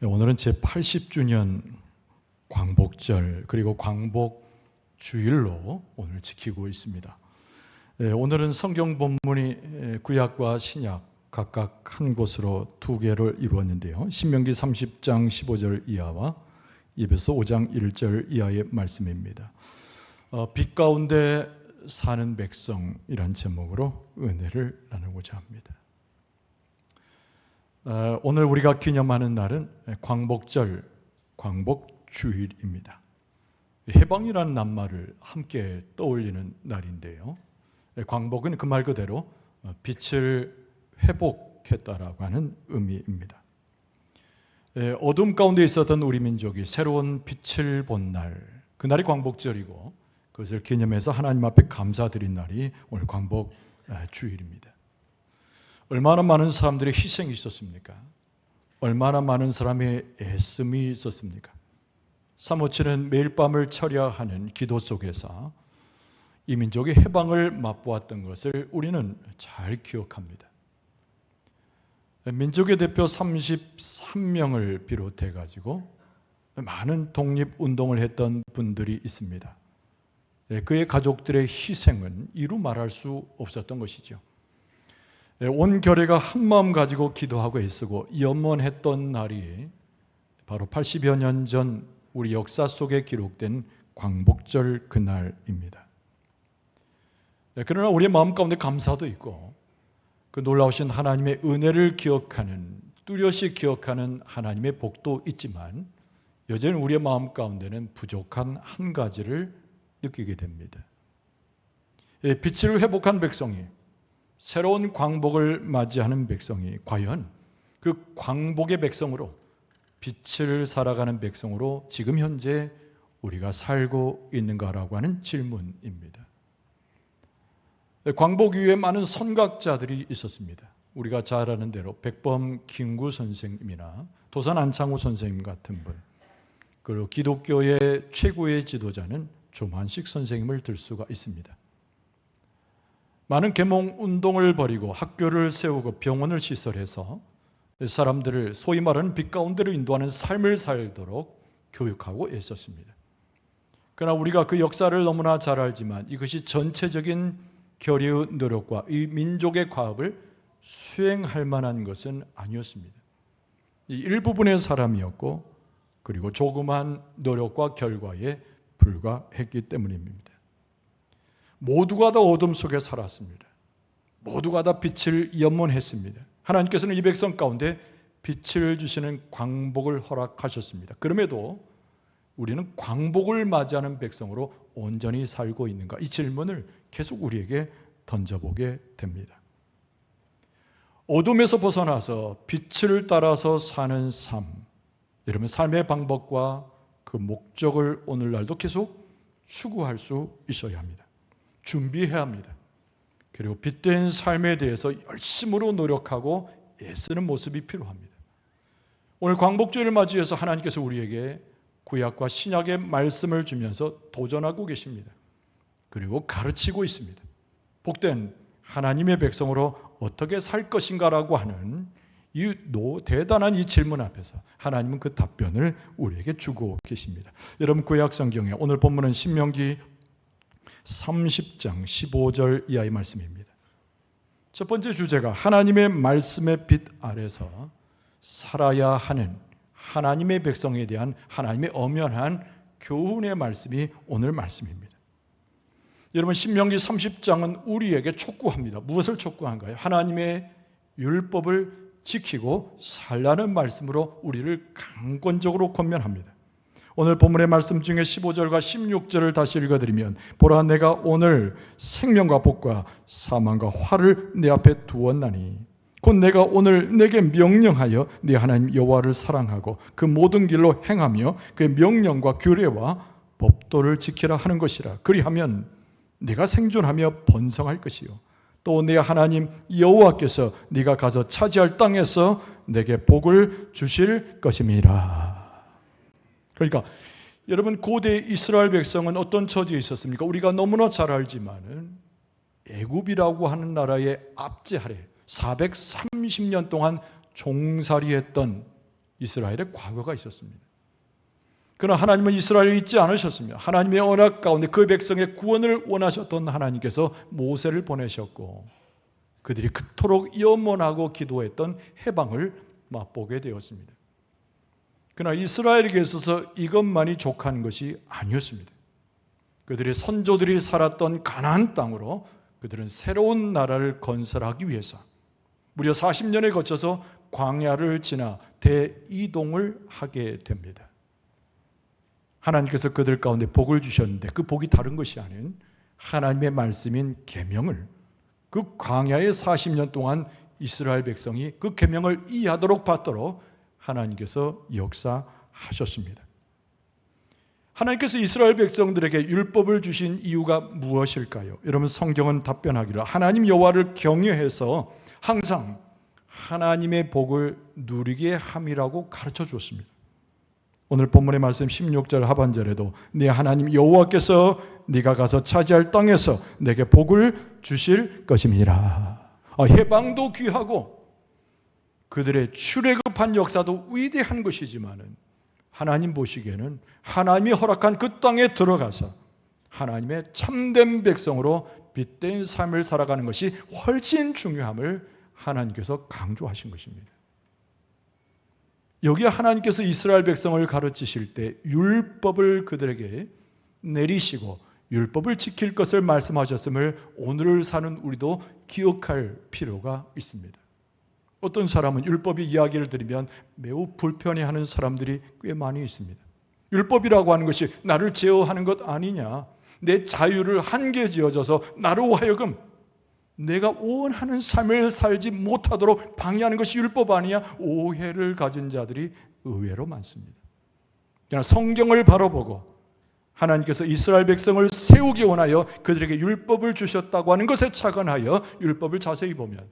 오늘은 제80주년 광복절 그리고 광복주일로 오늘 지키고 있습니다. 오늘은 성경 본문이 구약과 신약 각각 한 곳으로 두 개를 이루었는데요. 신명기 30장 15절 이하와 에베소 5장 1절 이하의 말씀입니다. 빛 가운데 사는 백성이란 제목으로 은혜를 나누고자 합니다. 오늘 우리가 기념하는 날은 광복절, 광복주일입니다. 해방이라는 낱말을 함께 떠올리는 날인데요. 광복은 그 말 그대로 빛을 회복했다라고 하는 의미입니다. 어둠 가운데 있었던 우리 민족이 새로운 빛을 본 날, 그날이 광복절이고 그것을 기념해서 하나님 앞에 감사드린 날이 오늘 광복주일입니다. 얼마나 많은 사람들의 희생이 있었습니까? 얼마나 많은 사람의 애씀이 있었습니까? 사무치는 매일 밤을 철야하는 기도 속에서 이 민족의 해방을 맛보았던 것을 우리는 잘 기억합니다. 민족의 대표 33명을 비롯해 가지고 많은 독립운동을 했던 분들이 있습니다. 그의 가족들의 희생은 이루 말할 수 없었던 것이죠. 온 교회가 한마음 가지고 기도하고 애쓰고 염원했던 날이 바로 80여 년 전 우리 역사 속에 기록된 광복절 그날입니다. 그러나 우리의 마음 가운데 감사도 있고 그 놀라우신 하나님의 은혜를 기억하는, 뚜렷이 기억하는 하나님의 복도 있지만 여전히 우리의 마음 가운데는 부족한 한 가지를 느끼게 됩니다. 빛을 회복한 백성이, 새로운 광복을 맞이하는 백성이 과연 그 광복의 백성으로, 빛을 살아가는 백성으로 지금 현재 우리가 살고 있는가라고 하는 질문입니다. 광복 이후에 많은 선각자들이 있었습니다. 우리가 잘 아는 대로 백범 김구 선생님이나 도산 안창호 선생님 같은 분, 그리고 기독교의 최고의 지도자는 조만식 선생님을 들 수가 있습니다. 많은 계몽운동을 벌이고 학교를 세우고 병원을 시설해서 사람들을 소위 말하는 빛 가운데로 인도하는 삶을 살도록 교육하고 애썼습니다. 그러나 우리가 그 역사를 너무나 잘 알지만 이것이 전체적인 교리의 노력과 이 민족의 과업을 수행할 만한 것은 아니었습니다. 이 일부분의 사람이었고 그리고 조그만 노력과 결과에 불과했기 때문입니다. 모두가 다 어둠 속에 살았습니다. 모두가 다 빛을 염원했습니다. 하나님께서는 이 백성 가운데 빛을 주시는 광복을 허락하셨습니다. 그럼에도 우리는 광복을 맞이하는 백성으로 온전히 살고 있는가? 이 질문을 계속 우리에게 던져보게 됩니다. 어둠에서 벗어나서 빛을 따라서 사는 삶, 여러분 삶의 방법과 그 목적을 오늘날도 계속 추구할 수 있어야 합니다. 준비해야 합니다. 그리고 빛된 삶에 대해서 열심으로 노력하고 애쓰는 모습이 필요합니다. 오늘 광복주일을 맞이해서 하나님께서 우리에게 구약과 신약의 말씀을 주면서 도전하고 계십니다. 그리고 가르치고 있습니다. 복된 하나님의 백성으로 어떻게 살 것인가라고 하는 이 대단한 이 질문 앞에서 하나님은 그 답변을 우리에게 주고 계십니다. 여러분 구약 성경에 오늘 본문은 신명기 30장 15절 이하의 말씀입니다. 첫 번째 주제가 하나님의 말씀의 빛 아래서 살아야 하는 하나님의 백성에 대한 하나님의 엄연한 교훈의 말씀이 오늘 말씀입니다. 여러분 신명기 30장은 우리에게 촉구합니다. 무엇을 촉구한가요? 하나님의 율법을 지키고 살라는 말씀으로 우리를 강권적으로 권면합니다. 오늘 본문의 말씀 중에 15절과 16절을 다시 읽어드리면 보라 내가 오늘 생명과 복과 사망과 화를 내 앞에 두었나니 곧 내가 오늘 내게 명령하여 네 하나님 여호와를 사랑하고 그 모든 길로 행하며 그의 명령과 규례와 법도를 지키라 하는 것이라. 그리하면 네가 생존하며 번성할 것이요 또 네 하나님 여호와께서 네가 가서 차지할 땅에서 내게 복을 주실 것임이라. 그러니까 여러분 고대 이스라엘 백성은 어떤 처지에 있었습니까? 우리가 너무나 잘 알지만은 애굽이라고 하는 나라의 압제 아래 430년 동안 종살이했던 이스라엘의 과거가 있었습니다. 그러나 하나님은 이스라엘을 잊지 않으셨습니다. 하나님의 언약 가운데 그 백성의 구원을 원하셨던 하나님께서 모세를 보내셨고 그들이 그토록 염원하고 기도했던 해방을 맛보게 되었습니다. 그러나 이스라엘에게 있어서 이것만이 족한 것이 아니었습니다. 그들의 선조들이 살았던 가나안 땅으로 그들은 새로운 나라를 건설하기 위해서 무려 40년에 거쳐서 광야를 지나 대이동을 하게 됩니다. 하나님께서 그들 가운데 복을 주셨는데 그 복이 다른 것이 아닌 하나님의 말씀인 계명을 그 광야의 40년 동안 이스라엘 백성이 그 계명을 이해하도록 받도록 하나님께서 역사하셨습니다. 하나님께서 이스라엘 백성들에게 율법을 주신 이유가 무엇일까요? 여러분, 성경은 답변하기를 하나님 여호와를 경외해서 항상 하나님의 복을 누리게 함이라고 가르쳐 주었습니다. 오늘 본문의 말씀 16절 하반절에도 네 하나님 여호와께서 네가 가서 차지할 땅에서 내게 복을 주실 것임이라. 해방도 귀하고 그들의 출애굽한 역사도 위대한 것이지만은 하나님 보시기에는 하나님이 허락한 그 땅에 들어가서 하나님의 참된 백성으로 빛된 삶을 살아가는 것이 훨씬 중요함을 하나님께서 강조하신 것입니다. 여기에 하나님께서 이스라엘 백성을 가르치실 때 율법을 그들에게 내리시고 율법을 지킬 것을 말씀하셨음을 오늘을 사는 우리도 기억할 필요가 있습니다. 어떤 사람은 율법의 이야기를 들으면 매우 불편해하는 사람들이 꽤 많이 있습니다. 율법이라고 하는 것이 나를 제어하는 것 아니냐, 내 자유를 한계 지어져서 나로 하여금 내가 원하는 삶을 살지 못하도록 방해하는 것이 율법 아니냐, 오해를 가진 자들이 의외로 많습니다. 그러나 성경을 바로 보고 하나님께서 이스라엘 백성을 세우기 원하여 그들에게 율법을 주셨다고 하는 것에 착안하여 율법을 자세히 보면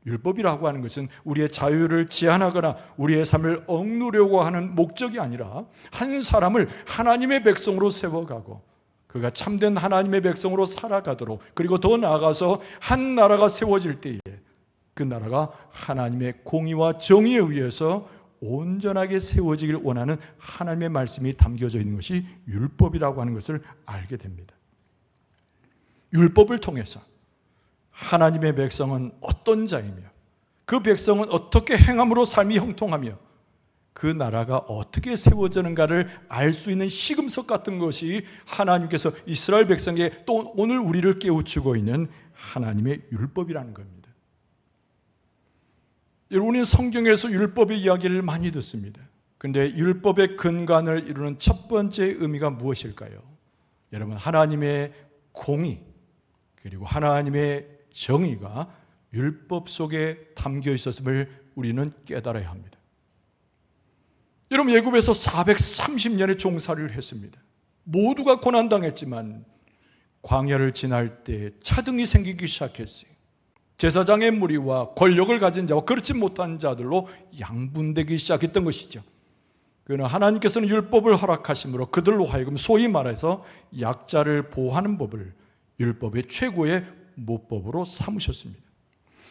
율법이라고 하는 것은 우리의 자유를 제한하거나 우리의 삶을 억누려고 하는 목적이 아니라 한 사람을 하나님의 백성으로 세워가고 그가 참된 하나님의 백성으로 살아가도록, 그리고 더 나아가서 한 나라가 세워질 때에 그 나라가 하나님의 공의와 정의에 의해서 온전하게 세워지길 원하는 하나님의 말씀이 담겨져 있는 것이 율법이라고 하는 것을 알게 됩니다. 율법을 통해서 하나님의 백성은 어떤 자이며 그 백성은 어떻게 행함으로 삶이 형통하며 그 나라가 어떻게 세워지는가를 알 수 있는 시금석 같은 것이 하나님께서 이스라엘 백성에게 또 오늘 우리를 깨우치고 있는 하나님의 율법이라는 겁니다. 여러분이 성경에서 율법의 이야기를 많이 듣습니다. 그런데 율법의 근간을 이루는 첫 번째 의미가 무엇일까요? 여러분, 하나님의 공의 그리고 하나님의 정의가 율법 속에 담겨 있었음을 우리는 깨달아야 합니다. 여러분, 애굽에서 430년의 종살이를 했습니다. 모두가 고난당했지만 광야를 지날 때 차등이 생기기 시작했어요. 제사장의 무리와 권력을 가진 자와 그렇지 못한 자들로 양분되기 시작했던 것이죠. 그러나 하나님께서는 율법을 허락하심으로 그들로 하여금 소위 말해서 약자를 보호하는 법을 율법의 최고의 모법으로 삼으셨습니다.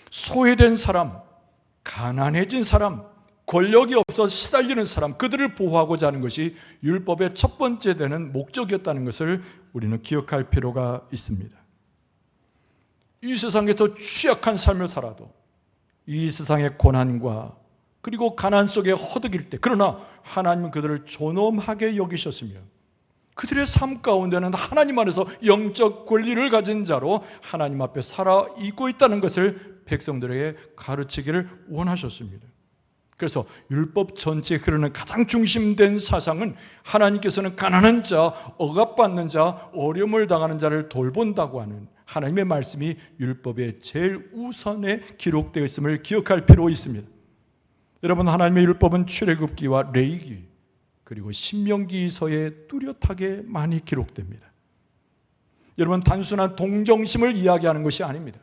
소외된 사람, 가난해진 사람, 권력이 없어 시달리는 사람, 그들을 보호하고자 하는 것이 율법의 첫 번째 되는 목적이었다는 것을 우리는 기억할 필요가 있습니다. 이 세상에서 취약한 삶을 살아도 이 세상의 고난과 그리고 가난 속에 허덕일 때, 그러나 하나님은 그들을 존엄하게 여기셨으며 그들의 삶 가운데는 하나님 안에서 영적 권리를 가진 자로 하나님 앞에 살아 있고 있다는 것을 백성들에게 가르치기를 원하셨습니다. 그래서 율법 전체에 흐르는 가장 중심된 사상은 하나님께서는 가난한 자, 억압받는 자, 어려움을 당하는 자를 돌본다고 하는 하나님의 말씀이 율법의 제일 우선에 기록되어 있음을 기억할 필요가 있습니다. 여러분, 하나님의 율법은 출애굽기와 레위기 그리고 신명기서에 뚜렷하게 많이 기록됩니다. 여러분, 단순한 동정심을 이야기하는 것이 아닙니다.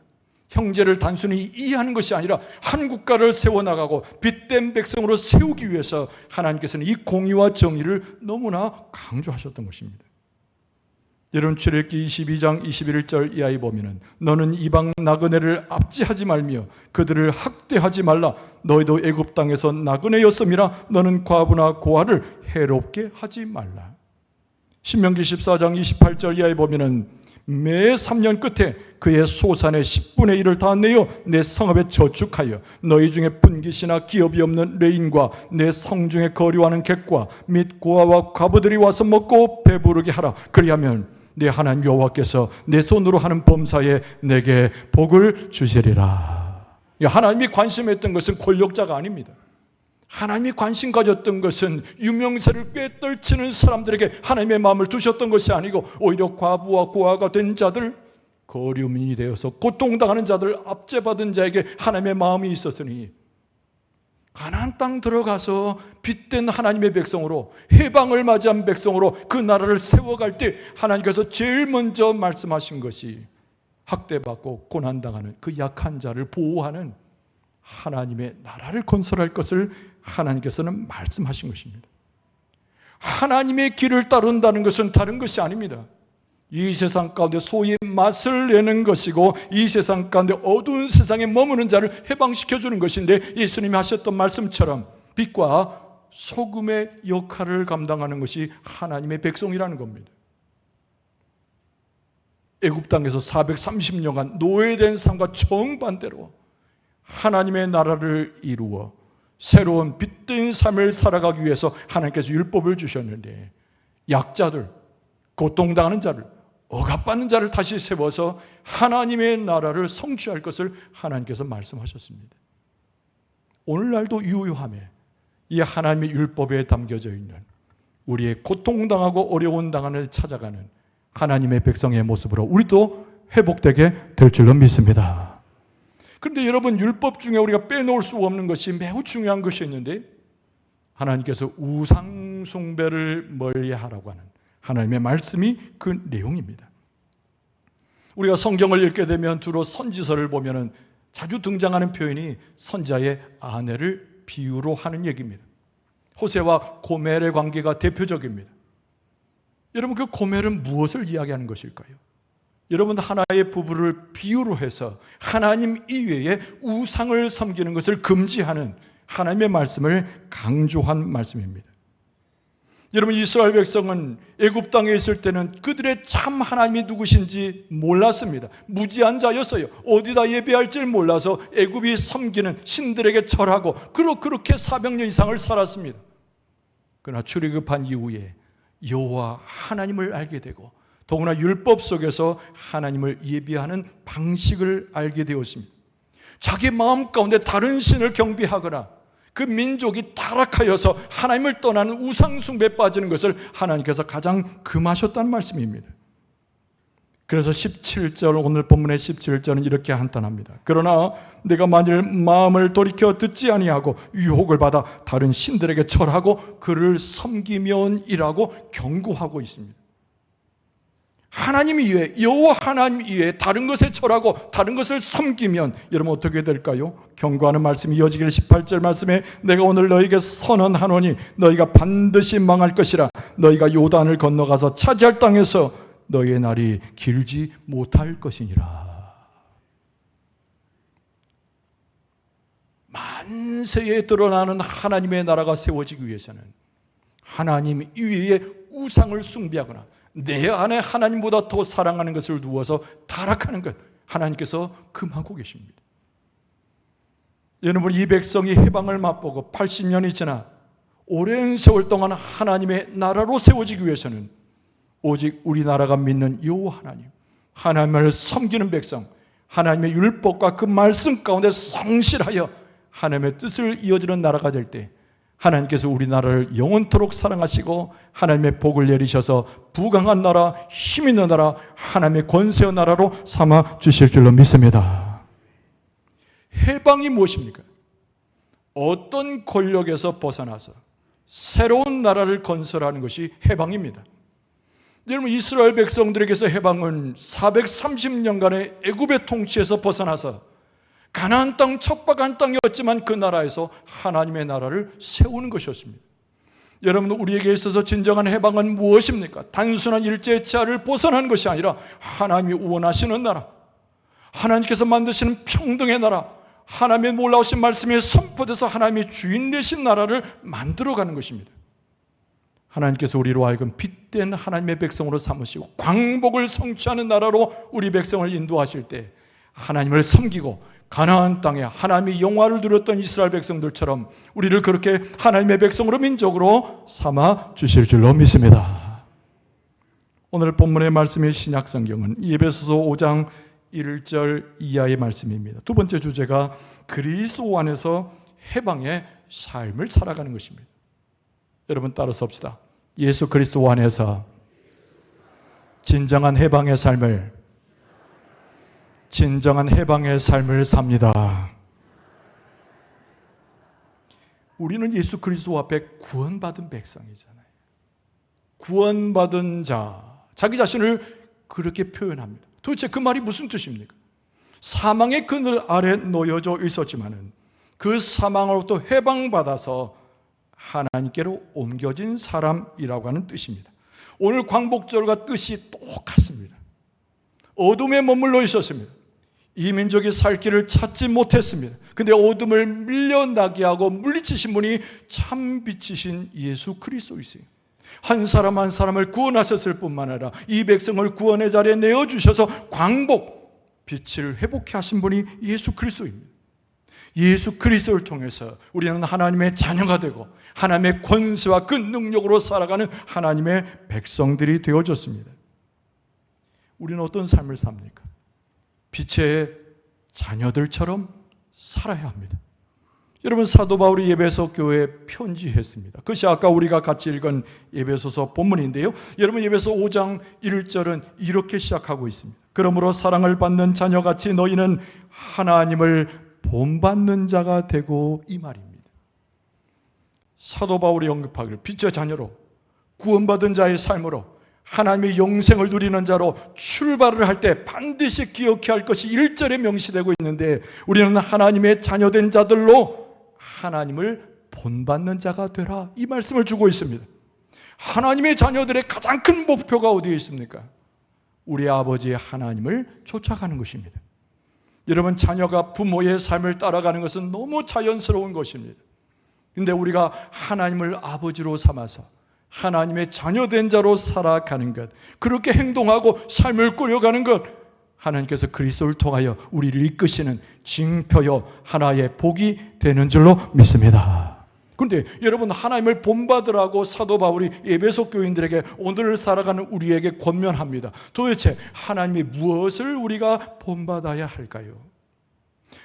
형제를 단순히 이해하는 것이 아니라 한 국가를 세워나가고 빛된 백성으로 세우기 위해서 하나님께서는 이 공의와 정의를 너무나 강조하셨던 것입니다. 여러분, 출애굽기 22장 21절 이하에 보면은 너는 이방 나그네를 압제하지 말며 그들을 학대하지 말라. 너희도 애굽 땅에서 나그네였음이라. 너는 과부나 고아를 해롭게 하지 말라. 신명기 14장 28절 이하에 보면은 매 3년 끝에 그의 소산의 10분의 1을 다 내어 내 성읍에 저축하여 너희 중에 분깃이나 기업이 없는 레인과 내 성중에 거류하는 객과 및 고아와 과부들이 와서 먹고 배부르게 하라. 그리하면 네 하나님 여호와께서 내 손으로 하는 범사에 내게 복을 주시리라. 하나님이 관심했던 것은 권력자가 아닙니다. 하나님이 관심 가졌던 것은 유명세를 꿰떨치는 사람들에게 하나님의 마음을 두셨던 것이 아니고 오히려 과부와 고아가 된 자들, 거류민이 되어서 고통당하는 자들, 압제받은 자에게 하나님의 마음이 있었으니 가나안 땅 들어가서 빛된 하나님의 백성으로, 해방을 맞이한 백성으로 그 나라를 세워갈 때 하나님께서 제일 먼저 말씀하신 것이 학대받고 고난당하는 그 약한 자를 보호하는 하나님의 나라를 건설할 것을 하나님께서는 말씀하신 것입니다. 하나님의 길을 따른다는 것은 다른 것이 아닙니다. 이 세상 가운데 소위 맛을 내는 것이고 이 세상 가운데 어두운 세상에 머무는 자를 해방시켜주는 것인데, 예수님이 하셨던 말씀처럼 빛과 소금의 역할을 감당하는 것이 하나님의 백성이라는 겁니다. 애굽 땅에서 430년간 노예된 삶과 정반대로 하나님의 나라를 이루어 새로운 빛된 삶을 살아가기 위해서 하나님께서 율법을 주셨는데, 약자들, 고통당하는 자를, 억압받는 자를 다시 세워서 하나님의 나라를 성취할 것을 하나님께서 말씀하셨습니다. 오늘날도 유효함에 이 하나님의 율법에 담겨져 있는 우리의 고통당하고 어려운 당을 찾아가는 하나님의 백성의 모습으로 우리도 회복되게 될 줄로 믿습니다. 그런데 여러분, 율법 중에 우리가 빼놓을 수 없는 것이 매우 중요한 것이 있는데, 하나님께서 우상 숭배를 멀리하라고 하는 하나님의 말씀이 그 내용입니다. 우리가 성경을 읽게 되면 주로 선지서를 보면 자주 등장하는 표현이 선지자의 아내를 비유로 하는 얘기입니다. 호세와 고멜의 관계가 대표적입니다. 여러분, 그 고멜은 무엇을 이야기하는 것일까요? 여러분, 하나의 부부를 비유로 해서 하나님 이외에 우상을 섬기는 것을 금지하는 하나님의 말씀을 강조한 말씀입니다. 여러분, 이스라엘 백성은 애굽 땅에 있을 때는 그들의 참 하나님이 누구신지 몰랐습니다. 무지한 자였어요. 어디다 예배할지를 몰라서 애굽이 섬기는 신들에게 절하고 그렇게 400년 이상을 살았습니다. 그러나 출애굽한 이후에 여호와 하나님을 알게 되고 더구나 율법 속에서 하나님을 예배하는 방식을 알게 되었습니다. 자기 마음 가운데 다른 신을 경배하거나 그 민족이 타락하여서 하나님을 떠나는 우상 숭배에 빠지는 것을 하나님께서 가장 금하셨다는 말씀입니다. 그래서 17절, 오늘 본문의 17절은 이렇게 한탄합니다. 그러나 내가 만일 마음을 돌이켜 듣지 아니하고 유혹을 받아 다른 신들에게 절하고 그를 섬기면이라고 경고하고 있습니다. 하나님 이외에, 여호와 하나님 이외에 다른 것에 절하고 다른 것을 섬기면 여러분 어떻게 될까요? 경고하는 말씀이 이어지기를 18절 말씀에 내가 오늘 너희에게 선언하노니 너희가 반드시 망할 것이라. 너희가 요단을 건너가서 차지할 땅에서 너희의 날이 길지 못할 것이니라. 만세에 드러나는 하나님의 나라가 세워지기 위해서는 하나님 이외에 우상을 숭배하거나 내 안에 하나님보다 더 사랑하는 것을 두어서 타락하는 것, 하나님께서 금하고 계십니다. 여러분, 이 백성이 해방을 맛보고 80년이 지나 오랜 세월 동안 하나님의 나라로 세워지기 위해서는 오직 우리나라가 믿는 여호와 하나님, 하나님을 섬기는 백성, 하나님의 율법과 그 말씀 가운데 성실하여 하나님의 뜻을 이어지는 나라가 될 때 하나님께서 우리나라를 영원토록 사랑하시고 하나님의 복을 내리셔서 부강한 나라, 힘 있는 나라, 하나님의 권세의 나라로 삼아 주실 줄로 믿습니다. 해방이 무엇입니까? 어떤 권력에서 벗어나서 새로운 나라를 건설하는 것이 해방입니다. 여러분, 이스라엘 백성들에게서 해방은 430년간의 애굽의 통치에서 벗어나서 가나안 땅, 척박한 땅이었지만 그 나라에서 하나님의 나라를 세우는 것이었습니다. 여러분, 우리에게 있어서 진정한 해방은 무엇입니까? 단순한 일제의 치하를 벗어나는 것이 아니라 하나님이 원하시는 나라, 하나님께서 만드시는 평등의 나라, 하나님의 놀라우신 말씀이 선포돼서 하나님이 주인 되신 나라를 만들어가는 것입니다. 하나님께서 우리로 하여금 빛된 하나님의 백성으로 삼으시고 광복을 성취하는 나라로 우리 백성을 인도하실 때 하나님을 섬기고 가나안 땅에 하나님의 영화를 누렸던 이스라엘 백성들처럼 우리를 그렇게 하나님의 백성으로 민족으로 삼아 주실 줄로 믿습니다. 오늘 본문의 말씀의 신약성경은 에베소서 5장 1절 이하의 말씀입니다. 두 번째 주제가 그리스도 안에서 해방의 삶을 살아가는 것입니다. 여러분 따라서 합시다. 예수 그리스도 안에서 진정한 해방의 삶을 삽니다. 우리는 예수 그리스도 앞에 구원받은 백성이잖아요. 구원받은 자, 자기 자신을 그렇게 표현합니다. 도대체 그 말이 무슨 뜻입니까? 사망의 그늘 아래 놓여져 있었지만은 그 사망으로부터 해방받아서 하나님께로 옮겨진 사람이라고 하는 뜻입니다. 오늘 광복절과 뜻이 똑같습니다. 어둠에 머물러 있었습니다. 이 민족이 살 길을 찾지 못했습니다. 근데 어둠을 밀려나게 하고 물리치신 분이 참 빛이신 예수 그리스도이세요. 한 사람 한 사람을 구원하셨을 뿐만 아니라 이 백성을 구원의 자리에 내어주셔서 광복, 빛을 회복해 하신 분이 예수 그리스도입니다. 예수 그리스도를 통해서 우리는 하나님의 자녀가 되고 하나님의 권세와 그 능력으로 살아가는 하나님의 백성들이 되어졌습니다. 우리는 어떤 삶을 삽니까? 빛의 자녀들처럼 살아야 합니다. 여러분, 사도 바울이 에베소 교회에 편지했습니다. 그것이 아까 우리가 같이 읽은 에베소서 본문인데요. 여러분, 에베소 5장 1절은 이렇게 시작하고 있습니다. 그러므로 사랑을 받는 자녀같이 너희는 하나님을 본받는 자가 되고, 이 말입니다. 사도 바울이 언급하기를 빛의 자녀로 구원받은 자의 삶으로 하나님의 영생을 누리는 자로 출발을 할 때 반드시 기억해야 할 것이 1절에 명시되고 있는데, 우리는 하나님의 자녀된 자들로 하나님을 본받는 자가 되라, 이 말씀을 주고 있습니다. 하나님의 자녀들의 가장 큰 목표가 어디에 있습니까? 우리 아버지의 하나님을 쫓아가는 것입니다. 여러분, 자녀가 부모의 삶을 따라가는 것은 너무 자연스러운 것입니다. 근데 우리가 하나님을 아버지로 삼아서 하나님의 자녀된 자로 살아가는 것, 그렇게 행동하고 삶을 꾸려가는 것, 하나님께서 그리스도를 통하여 우리를 이끄시는 징표요 하나의 복이 되는 줄로 믿습니다. 그런데 여러분, 하나님을 본받으라고 사도 바울이 에베소 교인들에게 오늘 살아가는 우리에게 권면합니다. 도대체 하나님이 무엇을 우리가 본받아야 할까요?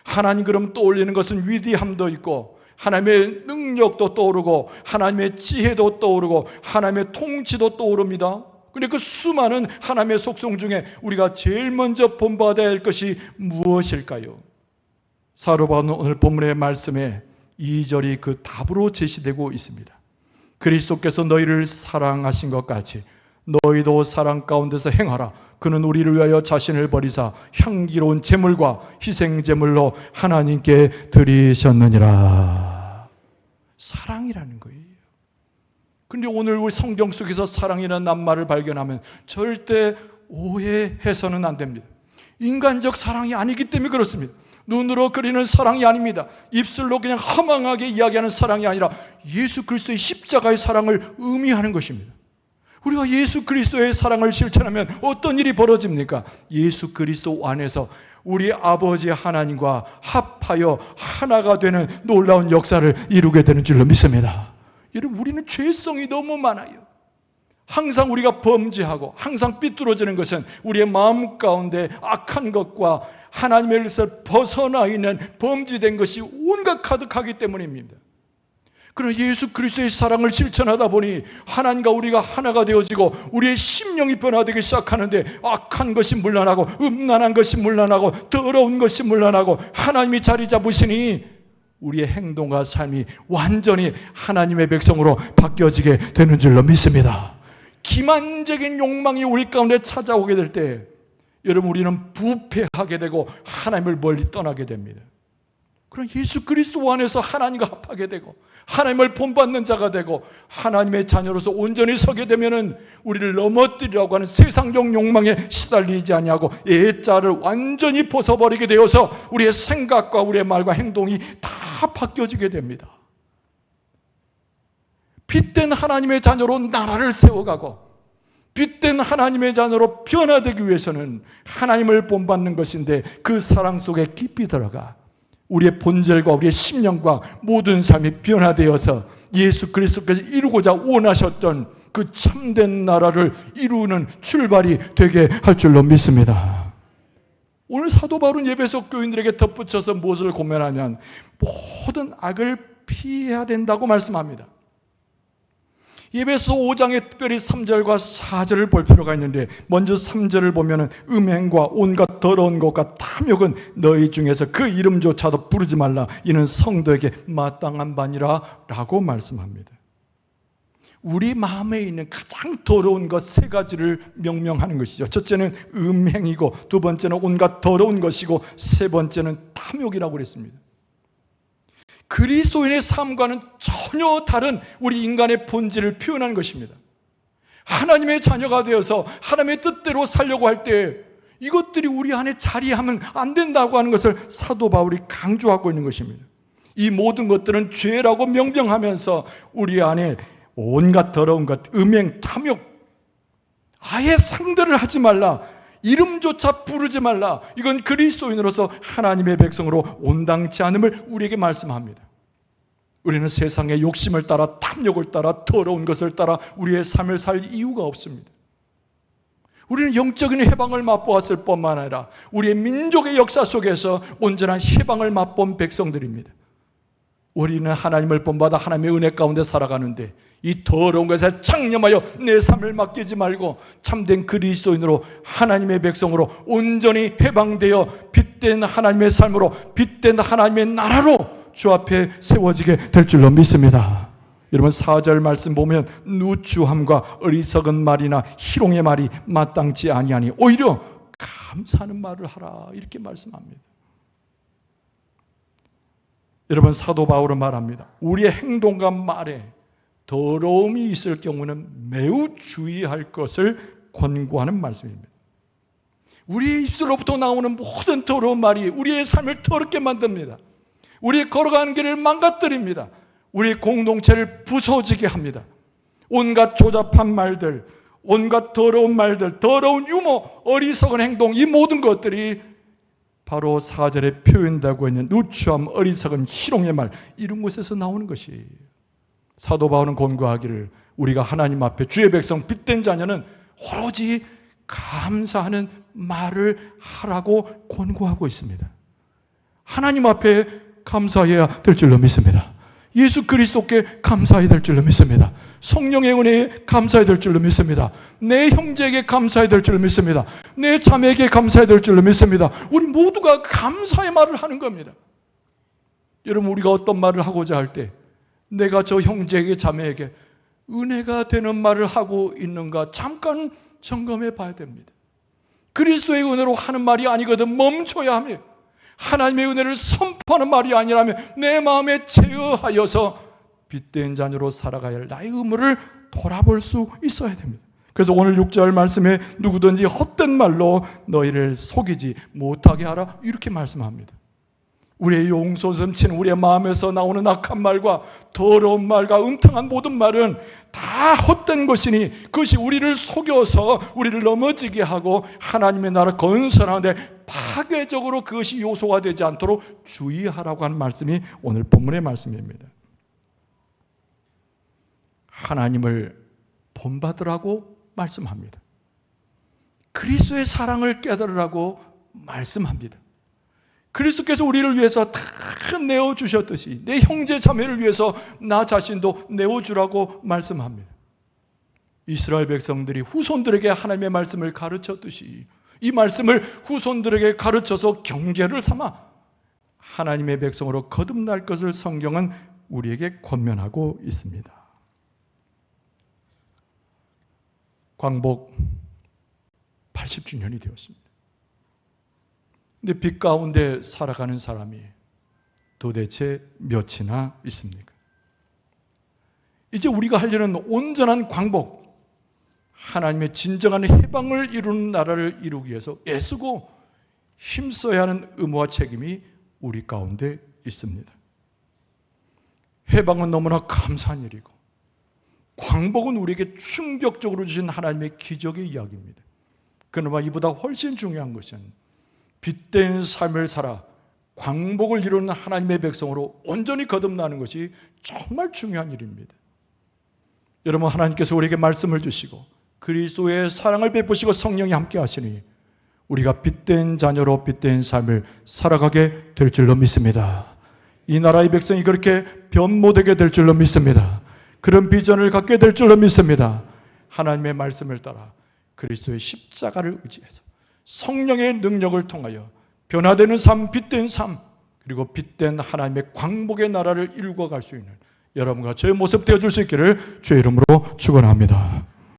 하나님 그럼 떠올리는 것은 위대함도 있고 하나님의 능력도 떠오르고 하나님의 지혜도 떠오르고 하나님의 통치도 떠오릅니다. 그런데 그 수많은 하나님의 속성 중에 우리가 제일 먼저 본받아야 할 것이 무엇일까요? 사도 바울은 오늘 본문의 말씀에 2절이 그 답으로 제시되고 있습니다. 그리스도께서 너희를 사랑하신 것 같이 너희도 사랑 가운데서 행하라. 그는 우리를 위하여 자신을 버리사 향기로운 제물과 희생 제물로 하나님께 드리셨느니라. 사랑이라는 거예요. 그런데 오늘 우리 성경 속에서 사랑이라는 낱말을 발견하면 절대 오해해서는 안 됩니다. 인간적 사랑이 아니기 때문에 그렇습니다. 눈으로 그리는 사랑이 아닙니다. 입술로 그냥 허망하게 이야기하는 사랑이 아니라 예수 그리스도의 십자가의 사랑을 의미하는 것입니다. 우리가 예수 그리스도의 사랑을 실천하면 어떤 일이 벌어집니까? 예수 그리스도 안에서 우리 아버지 하나님과 합하여 하나가 되는 놀라운 역사를 이루게 되는 줄로 믿습니다. 여러분, 우리는 죄성이 너무 많아요. 항상 우리가 범죄하고 항상 삐뚤어지는 것은 우리의 마음 가운데 악한 것과 하나님에서 벗어나 있는 범죄된 것이 온갖 가득하기 때문입니다. 그러나 예수 그리스도의 사랑을 실천하다 보니 하나님과 우리가 하나가 되어지고 우리의 심령이 변화되기 시작하는데 악한 것이 물러나고 음란한 것이 물러나고 더러운 것이 물러나고 하나님이 자리 잡으시니 우리의 행동과 삶이 완전히 하나님의 백성으로 바뀌어지게 되는 줄로 믿습니다. 기만적인 욕망이 우리 가운데 찾아오게 될 때 여러분, 우리는 부패하게 되고 하나님을 멀리 떠나게 됩니다. 그런 예수 그리스도 안에서 하나님과 합하게 되고 하나님을 본받는 자가 되고 하나님의 자녀로서 온전히 서게 되면은 우리를 넘어뜨리라고 하는 세상적 욕망에 시달리지 아니하고 옛자를 완전히 벗어버리게 되어서 우리의 생각과 우리의 말과 행동이 다 바뀌어지게 됩니다. 빛된 하나님의 자녀로 나라를 세워가고 빛된 하나님의 자녀로 변화되기 위해서는 하나님을 본받는 것인데 그 사랑 속에 깊이 들어가 우리의 본질과 우리의 심령과 모든 삶이 변화되어서 예수 그리스도께서 이루고자 원하셨던 그 참된 나라를 이루는 출발이 되게 할 줄로 믿습니다. 오늘 사도 바울은 에베소 교인들에게 덧붙여서 무엇을 고면하면 모든 악을 피해야 된다고 말씀합니다. 에베소 5장에 특별히 3절과 4절을 볼 필요가 있는데 먼저 3절을 보면 음행과 온갖 더러운 것과 탐욕은 너희 중에서 그 이름조차도 부르지 말라. 이는 성도에게 마땅한 바니라 라고 말씀합니다. 우리 마음에 있는 가장 더러운 것 세 가지를 명명하는 것이죠. 첫째는 음행이고 두 번째는 온갖 더러운 것이고 세 번째는 탐욕이라고 그랬습니다. 그리스도인의 삶과는 전혀 다른 우리 인간의 본질을 표현하는 것입니다. 하나님의 자녀가 되어서 하나님의 뜻대로 살려고 할 때 이것들이 우리 안에 자리하면 안 된다고 하는 것을 사도 바울이 강조하고 있는 것입니다. 이 모든 것들은 죄라고 명명하면서 우리 안에 온갖 더러운 것, 음행, 탐욕, 아예 상대를 하지 말라. 이름조차 부르지 말라. 이건 그리스도인으로서 하나님의 백성으로 온당치 않음을 우리에게 말씀합니다. 우리는 세상의 욕심을 따라 탐욕을 따라 더러운 것을 따라 우리의 삶을 살 이유가 없습니다. 우리는 영적인 해방을 맛보았을 뿐만 아니라 우리의 민족의 역사 속에서 온전한 해방을 맛본 백성들입니다. 우리는 하나님을 본받아 하나님의 은혜 가운데 살아가는데 이 더러운 것에 창념하여 내 삶을 맡기지 말고 참된 그리스도인으로 하나님의 백성으로 온전히 해방되어 빛된 하나님의 삶으로 빛된 하나님의 나라로 주 앞에 세워지게 될 줄로 믿습니다. 여러분 4절 말씀 보면 누추함과 어리석은 말이나 희롱의 말이 마땅치 아니하니 오히려 감사하는 말을 하라 이렇게 말씀합니다. 여러분 사도 바울은 말합니다. 우리의 행동과 말에 더러움이 있을 경우는 매우 주의할 것을 권고하는 말씀입니다. 우리의 입술로부터 나오는 모든 더러운 말이 우리의 삶을 더럽게 만듭니다. 우리의 걸어가는 길을 망가뜨립니다. 우리의 공동체를 부서지게 합니다. 온갖 조잡한 말들, 온갖 더러운 말들, 더러운 유머, 어리석은 행동, 이 모든 것들이 바로 4절에 표현되고 있는 누추함, 어리석은 희롱의 말, 이런 곳에서 나오는 것이 사도 바울은 권고하기를 우리가 하나님 앞에 주의 백성 빛된 자녀는 오로지 감사하는 말을 하라고 권고하고 있습니다. 하나님 앞에 감사해야 될 줄로 믿습니다. 예수 그리스도께 감사해야 될 줄로 믿습니다. 성령의 은혜에 감사해야 될 줄로 믿습니다. 내 형제에게 감사해야 될 줄로 믿습니다. 내 자매에게 감사해야 될 줄로 믿습니다. 우리 모두가 감사의 말을 하는 겁니다. 여러분 우리가 어떤 말을 하고자 할 때 내가 저 형제에게 자매에게 은혜가 되는 말을 하고 있는가 잠깐 점검해 봐야 됩니다. 그리스도의 은혜로 하는 말이 아니거든 멈춰야 합니다. 하나님의 은혜를 선포하는 말이 아니라면 내 마음에 제어하여서 빛된 자녀로 살아가야 할 나의 의무를 돌아볼 수 있어야 됩니다. 그래서 오늘 6절 말씀에 누구든지 헛된 말로 너희를 속이지 못하게 하라 이렇게 말씀합니다. 우리의 용솟음치는 우리의 마음에서 나오는 악한 말과 더러운 말과 음탕한 모든 말은 다 헛된 것이니 그것이 우리를 속여서 우리를 넘어지게 하고 하나님의 나라 건설하는데 파괴적으로 그것이 요소가 되지 않도록 주의하라고 하는 말씀이 오늘 본문의 말씀입니다. 하나님을 본받으라고 말씀합니다. 그리스도의 사랑을 깨달으라고 말씀합니다. 그리스도께서 우리를 위해서 다 내어주셨듯이 내 형제 자매를 위해서 나 자신도 내어주라고 말씀합니다. 이스라엘 백성들이 후손들에게 하나님의 말씀을 가르쳤듯이 이 말씀을 후손들에게 가르쳐서 경계를 삼아 하나님의 백성으로 거듭날 것을 성경은 우리에게 권면하고 있습니다. 광복 80주년이 되었습니다. 근데 빛 가운데 살아가는 사람이 도대체 몇이나 있습니까? 이제 우리가 할 일은 온전한 광복, 하나님의 진정한 해방을 이루는 나라를 이루기 위해서 애쓰고 힘써야 하는 의무와 책임이 우리 가운데 있습니다. 해방은 너무나 감사한 일이고 광복은 우리에게 충격적으로 주신 하나님의 기적의 이야기입니다. 그러나 이보다 훨씬 중요한 것은 빛된 삶을 살아 광복을 이루는 하나님의 백성으로 온전히 거듭나는 것이 정말 중요한 일입니다. 여러분, 하나님께서 우리에게 말씀을 주시고 그리스도의 사랑을 베푸시고 성령이 함께 하시니 우리가 빛된 자녀로 빛된 삶을 살아가게 될 줄로 믿습니다. 이 나라의 백성이 그렇게 변모되게 될 줄로 믿습니다. 그런 비전을 갖게 될 줄로 믿습니다. 하나님의 말씀을 따라 그리스도의 십자가를 의지해서 성령의 능력을 통하여 변화되는 삶, 빛된 삶, 그리고 빛된 하나님의 광복의 나라를 이루어 갈 수 있는 여러분과 저의 모습 되어줄 수 있기를 주의 이름으로 축원합니다.